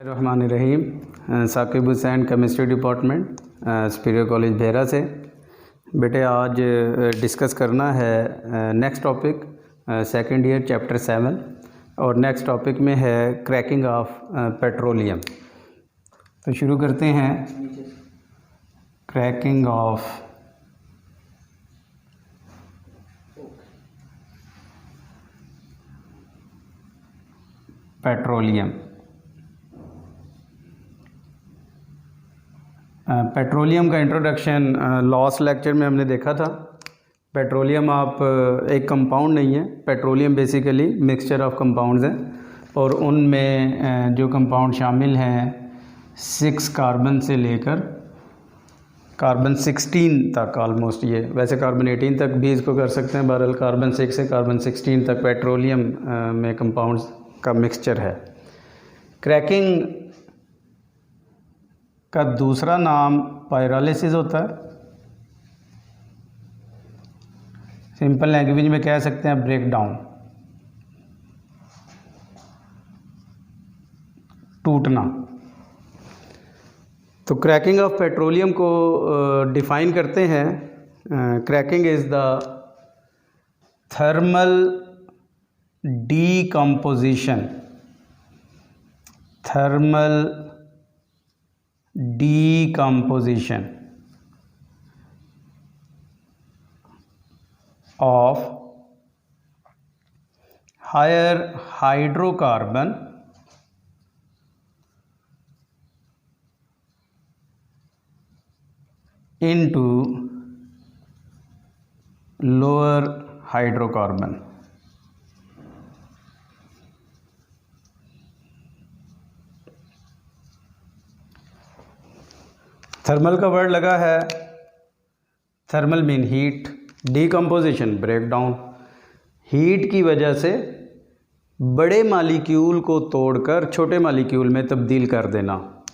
Rahman Saqib Hussain chemistry department superior college Bhera से। बेटे आज डिस्कस करना है next topic second year chapter 7 और नेक्स्ट टॉपिक में है क्रैकिंग ऑफ पेट्रोलियम। तो शुरू करते हैं। Cracking of petroleum. पेट्रोलियम का इंट्रोडक्शन लास्ट लेक्चर में हमने देखा था। पेट्रोलियम आप एक कंपाउंड नहीं है, petroleum basically mixture of compounds है और उनमें जो कंपाउंड शामिल हैं 6 कार्बन से लेकर कार्बन 16 तक ऑलमोस्ट, ये वैसे कार्बन 18 तक भी इसको कर सकते हैं, बहरहाल कार्बन 6 से कार्बन 16 तक पेट्रोलियम में कंपाउंड्स का मिक्सचर है। क्रैकिंग का दूसरा नाम पायरोलिसिस होता है। सिंपल लैंग्वेज में कह सकते हैं ब्रेक डाउन, टूटना। तो क्रैकिंग ऑफ पेट्रोलियम को डिफाइन करते हैं। Cracking is the thermal decomposition, thermal decomposition of higher hydrocarbon into lower hydrocarbon। Thermal का वर्ड लगा है, thermal mean heat, decomposition break down. Heat की वजह से बड़े मालिक्यूल को तोड़कर छोटे मालिक्यूल में तब्दील कर देना।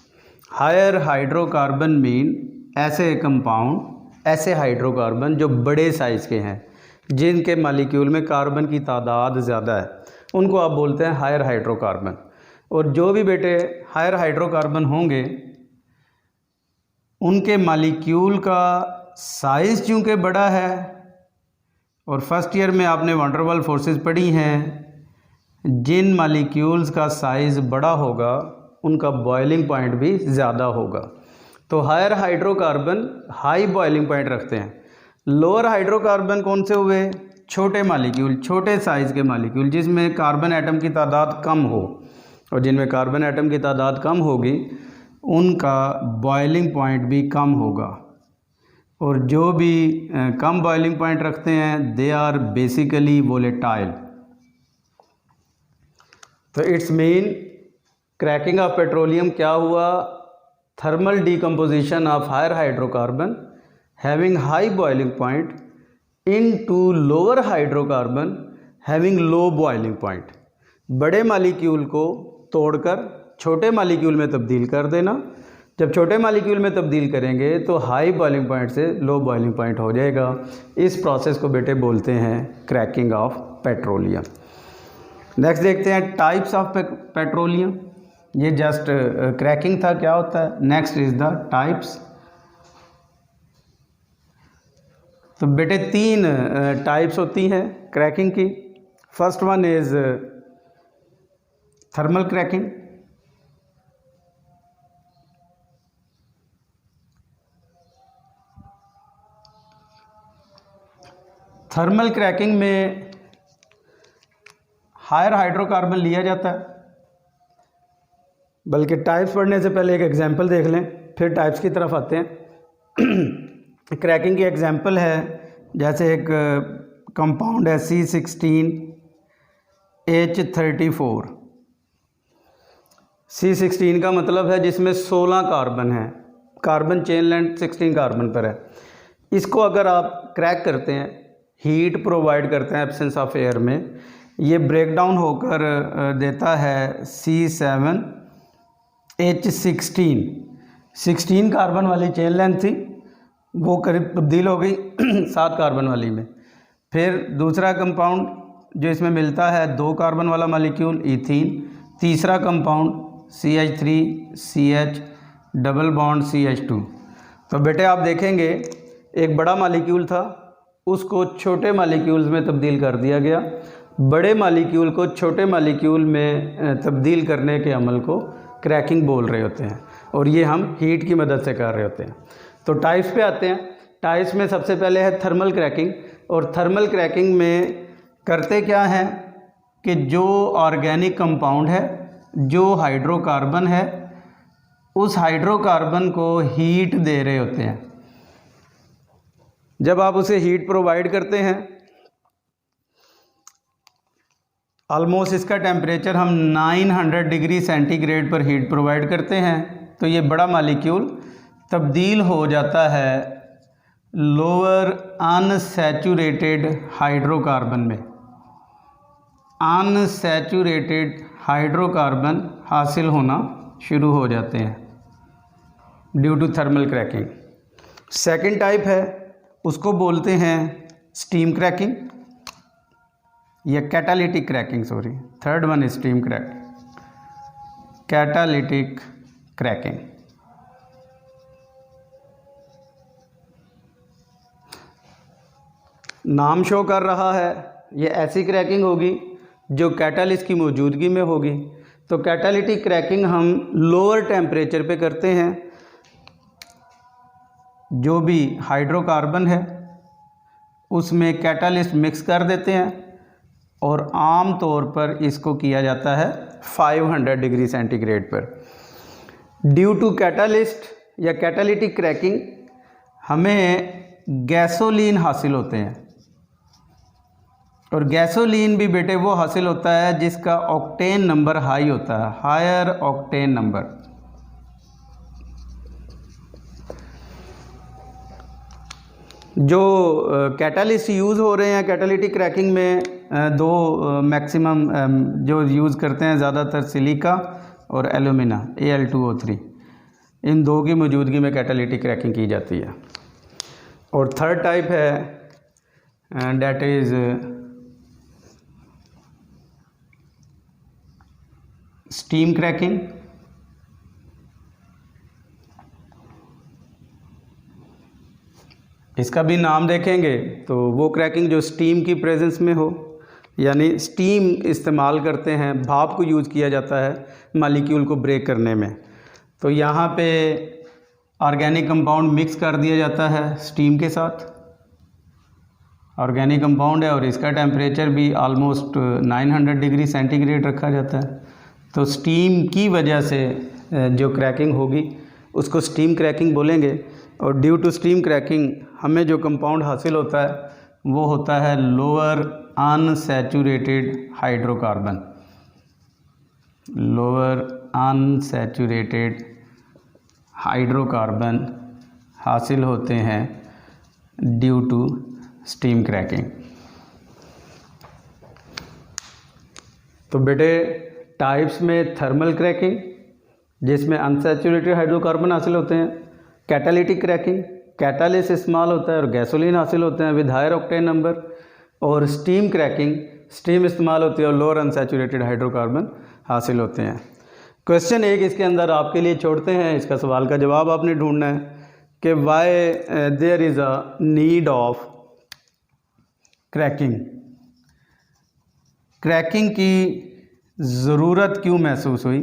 हायर हाइड्रोकार्बन मीन ऐसे कंपाउंड, ऐसे हाइड्रोकार्बन जो बड़े साइज़ के हैं, जिनके मालिक्यूल में कार्बन की तादाद ज़्यादा है, उनको आप बोलते हैं हायर हाइड्रोकार्बन। और जो भी बेटे हायर हाइड्रोकार्बन होंगे उनके मालिक्यूल का साइज़ चूँकि बड़ा है, और फर्स्ट ईयर में आपने वंडरवाल फोर्सेस पढ़ी हैं, जिन मालिक्यूल्स का साइज़ बड़ा होगा उनका बॉइलिंग पॉइंट भी ज़्यादा होगा। तो higher hydrocarbon high boiling point रखते हैं। लोअर हाइड्रोकार्बन कौन से हुए? छोटे मालिक्यूल, छोटे साइज़ के मालिक्यूल जिसमें कार्बन एटम की तादाद कम हो, और जिनमें कार्बन एटम की तादाद कम होगी उनका बॉइलिंग पॉइंट भी कम होगा। और जो भी कम बॉइलिंग पॉइंट रखते हैं दे आर बेसिकली वोलेटाइल। तो it's mean cracking of petroleum क्या हुआ? Thermal decomposition of higher hydrocarbon having high boiling point into lower hydrocarbon having low boiling point. बड़े मालिक्यूल को तोड़कर छोटे मालिक्यूल में तब्दील कर देना। जब छोटे मालिक्यूल में तब्दील करेंगे तो हाई बॉइलिंग पॉइंट से लो बॉइलिंग पॉइंट हो जाएगा। इस प्रोसेस को बेटे बोलते हैं क्रैकिंग ऑफ पेट्रोलियम। नेक्स्ट देखते हैं टाइप्स ऑफ पेट्रोलियम। ये जस्ट क्रैकिंग था, क्या होता है? Next is the types. तो बेटे 3 टाइप्स होती हैं क्रैकिंग की। First one is thermal cracking. Thermal cracking में हायर हाइड्रोकार्बन लिया जाता है, बल्कि टाइप्स पढ़ने से पहले एक एग्जांपल देख लें, फिर टाइप्स की तरफ आते हैं। क्रैकिंग की एग्जांपल है, जैसे एक कंपाउंड है C16H34। C16 का मतलब है जिसमें 16 कार्बन है, कार्बन चेन लेंथ 16 कार्बन पर है। इसको अगर आप क्रैक करते हैं, हीट प्रोवाइड करते हैं एब्सेंस ऑफ एयर में, ये ब्रेक डाउन होकर देता है C7H16। 16 कार्बन वाली चेन लेंथ थी, वो करीब तब्दील हो गई 7 कार्बन वाली में। फिर दूसरा कंपाउंड जो इसमें मिलता है 2 कार्बन वाला मॉलिक्यूल ईथीन, तीसरा compound CH3CH double bond CH2। तो बेटे आप देखेंगे एक बड़ा मालिक्यूल था, उसको छोटे मालिक्यूल्स में तब्दील कर दिया गया। बड़े मालिक्यूल को छोटे मालिक्यूल में तब्दील करने के अमल को क्रैकिंग बोल रहे होते हैं, और ये हम हीट की मदद से कर रहे होते हैं। तो टाइप्स पे आते हैं। टाइप्स में सबसे पहले है थर्मल क्रैकिंग, और थर्मल क्रैकिंग में करते क्या हैं कि जो ऑर्गेनिक कंपाउंड है, जो हाइड्रोकार्बन है, उस हाइड्रोकार्बन को हीट दे रहे होते हैं। जब आप उसे हीट प्रोवाइड करते हैं, ऑलमोस्ट इसका टेम्परेचर हम 900 डिग्री सेंटीग्रेड पर हीट प्रोवाइड करते हैं, तो ये बड़ा मालिक्यूल तब्दील हो जाता है लोअर अनसैचुरेटेड हाइड्रोकार्बन में। अनसैचुरेटेड हाइड्रोकार्बन हासिल होना शुरू हो जाते हैं due to thermal cracking. Second type है, उसको बोलते हैं स्टीम क्रैकिंग या catalytic cracking, sorry, third one is steam cracking, catalytic cracking. नाम शो कर रहा है, ये ऐसी क्रैकिंग होगी जो कैटालिस्ट की मौजूदगी में होगी। तो कैटालिटिक क्रैकिंग हम लोअर टेम्परेचर पे करते हैं। जो भी हाइड्रोकार्बन है उसमें कैटालिस्ट मिक्स कर देते हैं, और आम तौर पर इसको किया जाता है 500 डिग्री सेंटीग्रेड पर। ड्यू टू कैटालिस्ट या कैटालिटिक क्रैकिंग हमें गैसोलीन हासिल होते हैं, और गैसोलीन भी बेटे वो हासिल होता है जिसका ऑक्टेन नंबर हाई होता है, हायर ऑक्टेन नंबर। जो कैटालिस्ट यूज़ हो रहे हैं कैटालिटिक क्रैकिंग में, दो मैक्सिमम जो यूज़ करते हैं ज़्यादातर सिलिका और एल्यूमिना Al2O3, इन दो की मौजूदगी में कैटालिटिक क्रैकिंग की जाती है। और थर्ड टाइप है डेट इज़ स्टीम क्रैकिंग। इसका भी नाम देखेंगे तो वो क्रैकिंग जो स्टीम की प्रेजेंस में हो, यानी स्टीम इस्तेमाल करते हैं, भाप को यूज़ किया जाता है मालिक्यूल को ब्रेक करने में। तो यहाँ पे ऑर्गेनिक कंपाउंड मिक्स कर दिया जाता है स्टीम के साथ। ऑर्गेनिक कंपाउंड है और इसका टेम्परेचर भी ऑलमोस्ट 900 डिग्री सेंटीग्रेड रखा जाता है। तो स्टीम की वजह से जो क्रैकिंग होगी उसको स्टीम क्रैकिंग बोलेंगे। और ड्यू टू स्टीम क्रैकिंग हमें जो कंपाउंड हासिल होता है वो होता है lower unsaturated hydrocarbon. Lower unsaturated hydrocarbon हासिल होते हैं ड्यू टू स्टीम क्रैकिंग। तो बेटे टाइप्स में थर्मल क्रैकिंग जिसमें अनसैचुरेटेड हाइड्रोकार्बन हासिल होते हैं, कैटालिटिक क्रैकिंग कैटालिस्ट इस्तेमाल होता है और गैसोलीन हासिल होते हैं विद हायर ऑक्टेन नंबर, और स्टीम क्रैकिंग स्टीम इस्तेमाल होती है और लोअर अनसैचुरेटेड हाइड्रोकार्बन हासिल होते हैं। क्वेश्चन एक इसके अंदर आपके लिए छोड़ते हैं, इसका सवाल का जवाब आपने ढूंढना है कि why there is a need of cracking. Cracking की ज़रूरत क्यों महसूस हुई?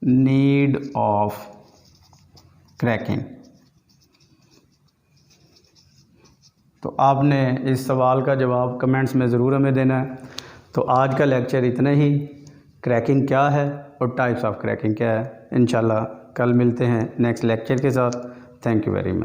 Need of cracking. तो आपने इस सवाल का जवाब कमेंट्स में ज़रूर हमें देना है। तो आज का लेक्चर इतना ही। क्रैकिंग क्या है और टाइप्स ऑफ क्रैकिंग क्या है, इंशाल्लाह कल मिलते हैं नेक्स्ट लेक्चर के साथ। Thank you very much.